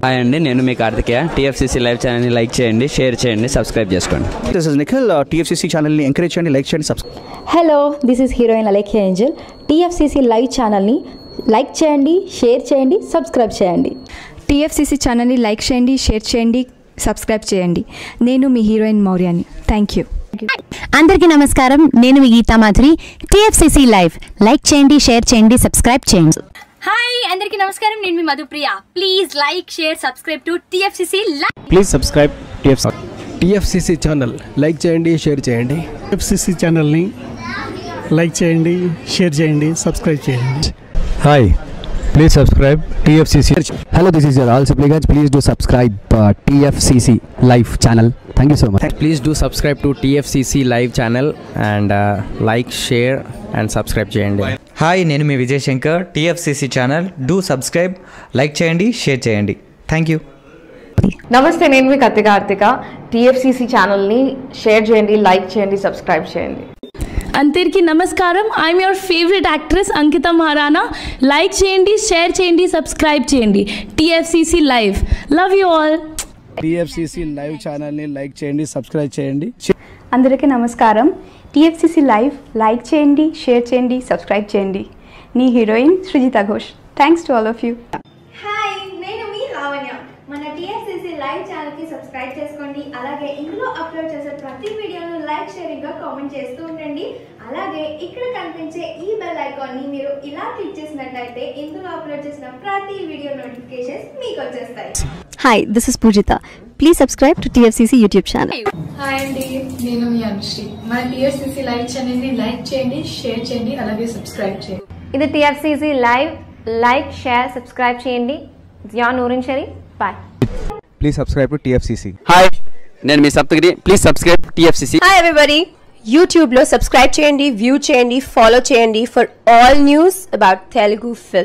Hi అండి, నేను మీ కార్తికేయ. టీఎఫ్సీసీ లైవ్ ఛానల్ని లైక్ చేయండి, షేర్ చేయండి, సబ్స్క్రైబ్ చేసుకోండి. This is Nikhil. టీఎఫ్సీసీ ఛానల్ని ఎంకరేజ్ చేయండి, లైక్ చేయండి, subscribe. Hello, this is heroine Alekhya Angel. TFCC live ఛానల్ని లైక్ చేయండి, షేర్ చేయండి, సబ్స్క్రైబ్ చేయండి. టీఎఫ్సీసీ ఛానల్ని లైక్ చేయండి, షేర్ చేయండి, సబ్స్క్రైబ్ చేయండి. నేను మీ హీరోయిన్ మౌర్యాని. Thank you. అందరికీ నమస్కారం, నేను మీ Geetha Madhuri. TFCC live like చేయండి, షేర్ చేయండి, సబ్స్క్రైబ్ చేయండి. హాయ్ అందరికీ నమస్కారం, నేను మీ Madhupriya. Please like, share, subscribe to TFCC live. Please subscribe TFCC channel. Like చేయండి, షేర్ చేయండి. టీఎఫ్సీసీ ఛానల్ని లైక్ చేయండి, షేర్ చేయండి, సబ్స్క్రైబ్ చేయండి. Hi, please subscribe TFCC. Hello, this is your all సిప్లిగన్స్. Please do subscribe TFCC live channel. Thank you so much. Please do subscribe to TFCC live channel and like, share and subscribe చేయండి. Hi, నేను మీ Vijay Shankar. TFCC channel do subscribe, like చేయండి, share చేయండి. Thank you. నమస్తే, నేను మీ Karthika. TFCC ఛానల్ని share చేయండి, లైక్ చేయండి, సబ్స్క్రైబ్ చేయండి. అందరికీ నమస్కారం, I'm your favourite actress Ankita Maharana. Like చేయండి, షేర్ చేయండి, సబ్స్క్రైబ్ చేయండి. TFCC live. Love you all. TFCC live ఛానల్ని లైక్ చేయండి, సబ్స్క్రైబ్ చేయండి. అందరికీ నమస్కారం. టీఎఫ్సీసీ లైవ్ లైక్ చేయండి, షేర్ చేయండి, సబ్స్క్రైబ్ చేయండి. నీ heroine Srujitha Ghosh. Thanks to all of you. Hi, నేను మీ లావణ్య. మన టీఎఫ్సీసీ లైవ్ ఛానల్కి సబ్స్క్రైబ్ చేసుకోండి. అలాగే ఇందులో అప్లోడ్ చేసే ప్రతి వీడియోను లైక్, షేరింగ్గా కామెంట్ చేస్తూ ఉండండి. అలాగే ఇక్కడ కనిపించే ఈ బెల్ ఐకాన్ని మీరు ఇలా క్లిక్ చేసినట్లయితే ఇందులో అప్లోడ్ చేసిన ప్రతి వీడియో నోటిఫికేషన్స్ మీకు వచ్చేస్తాయి. Hi, this is Poojitha. Please subscribe to TFCC YouTube channel. Hi అండి, నేను మీ అనుశ్రీ. మన టీఎఫ్సీసీ లైవ్ ఛానల్ని లైక్ చేయండి, షేర్ చేయండి, అలాగే సబ్స్క్రైబ్ చేయండి. ఇది TFCC live. Like, share, subscribe చేయండి. Jiya Noorin Shari. Bye. Please subscribe to TFCC. Hi, నేను మీ Saptagiri. Please subscribe TFCC. Hi everybody, యూట్యూబ్లో సబ్స్క్రైబ్ చేయండి, వ్యూ చేయండి, ఫాలో చేయండి for all news about Telugu film.